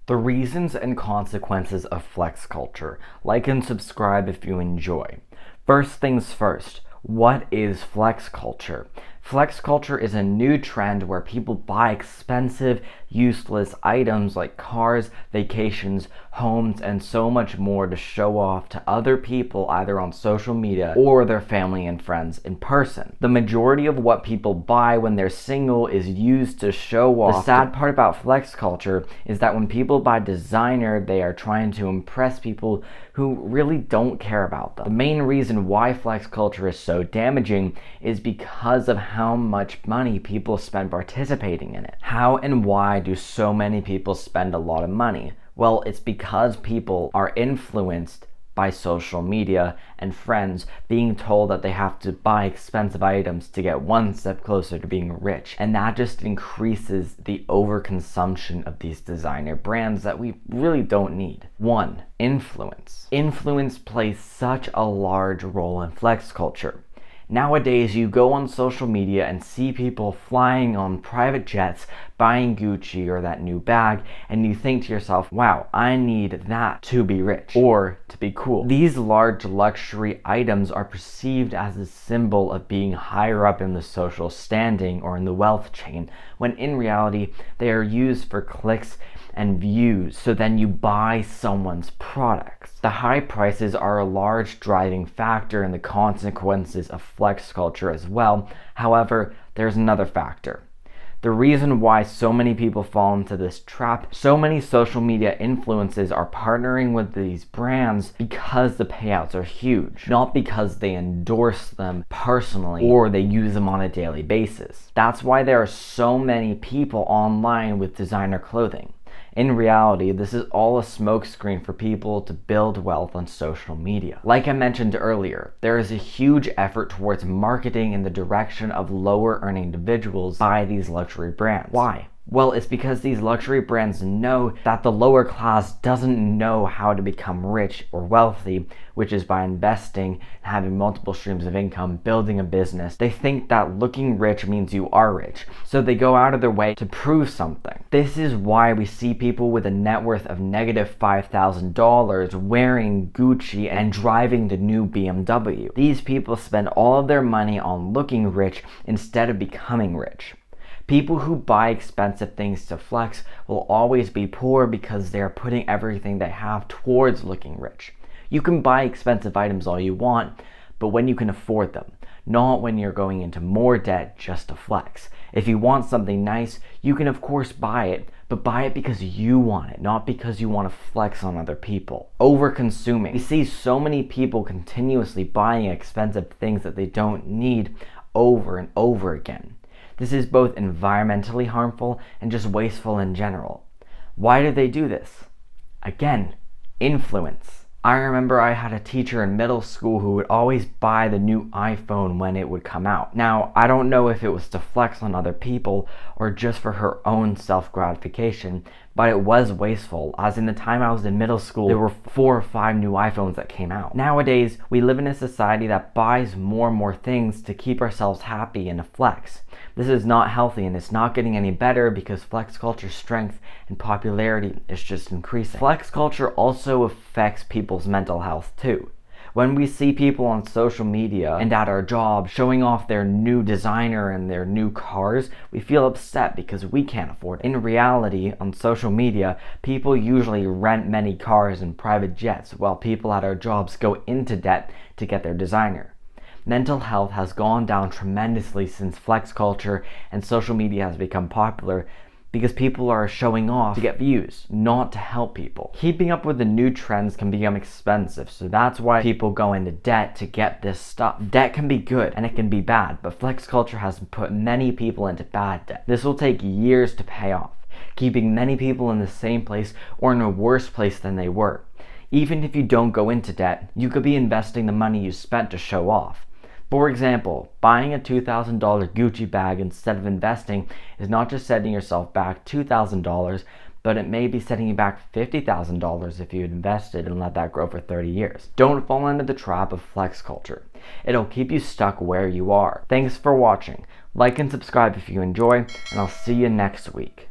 The reasons and consequences of flex culture. Like and subscribe if you enjoy. First things first, what is flex culture? Flex culture is a new trend where people buy expensive, useless items like cars, vacations, homes, and so much more to show off to other people either on social media or their family and friends in person. The majority of what people buy when they're single is used to show off. The sad part about flex culture is that when people buy designer, they are trying to impress people who really don't care about them. The main reason why flex culture is so damaging is because of how much money people spend participating in it. How and why do so many people spend a lot of money? Well, it's because people are influenced by social media and friends being told that they have to buy expensive items to get one step closer to being rich. And that just increases the overconsumption of these designer brands that we really don't need. 1. Influence. Influence plays such a large role in flex culture. Nowadays, you go on social media and see people flying on private jets, buying Gucci or that new bag, and you think to yourself, wow, I need that to be rich or to be cool. These large luxury items are perceived as a symbol of being higher up in the social standing or in the wealth chain, when in reality, they are used for clicks and views, so then you buy someone's products. The high prices are a large driving factor in the consequences of flex culture as well. However, there's another factor. The reason why so many people fall into this trap, so many social media influencers are partnering with these brands because the payouts are huge, not because they endorse them personally or they use them on a daily basis. That's why there are so many people online with designer clothing. In reality, this is all a smokescreen for people to build wealth on social media. Like I mentioned earlier, there is a huge effort towards marketing in the direction of lower earning individuals by these luxury brands. Why? Well, it's because these luxury brands know that the lower class doesn't know how to become rich or wealthy, which is by investing, having multiple streams of income, building a business. They think that looking rich means you are rich, so they go out of their way to prove something. This is why we see people with a net worth of negative $5,000 wearing Gucci and driving the new BMW. These people spend all of their money on looking rich instead of becoming rich. People who buy expensive things to flex will always be poor because they are putting everything they have towards looking rich. You can buy expensive items all you want, but when you can afford them, not when you're going into more debt just to flex. If you want something nice, you can of course buy it, but buy it because you want it, not because you want to flex on other people. Over-consuming. We see so many people continuously buying expensive things that they don't need over and over again. This is both environmentally harmful and just wasteful in general. Why do they do this? Again, influence. I remember I had a teacher in middle school who would always buy the new iPhone when it would come out. Now, I don't know if it was to flex on other people or just for her own self-gratification, but it was wasteful, as in the time I was in middle school, there were 4 or 5 new iPhones that came out. Nowadays, we live in a society that buys more and more things to keep ourselves happy and to flex. This is not healthy, and it's not getting any better because flex culture's strength and popularity is just increasing. Flex culture also affects people's mental health too. When we see people on social media and at our job showing off their new designer and their new cars, we feel upset because we can't afford it. In reality, on social media, people usually rent many cars and private jets while people at our jobs go into debt to get their designer. Mental health has gone down tremendously since flex culture and social media has become popular because people are showing off to get views, not to help people. Keeping up with the new trends can become expensive, so that's why people go into debt to get this stuff. Debt can be good and it can be bad, but flex culture has put many people into bad debt. This will take years to pay off, keeping many people in the same place or in a worse place than they were. Even if you don't go into debt, you could be investing the money you spent to show off. For example, buying a $2,000 Gucci bag instead of investing is not just setting yourself back $2,000, but it may be setting you back $50,000 if you invested and let that grow for 30 years. Don't fall into the trap of flex culture. It'll keep you stuck where you are. Thanks for watching. Like and subscribe if you enjoy, and I'll see you next week.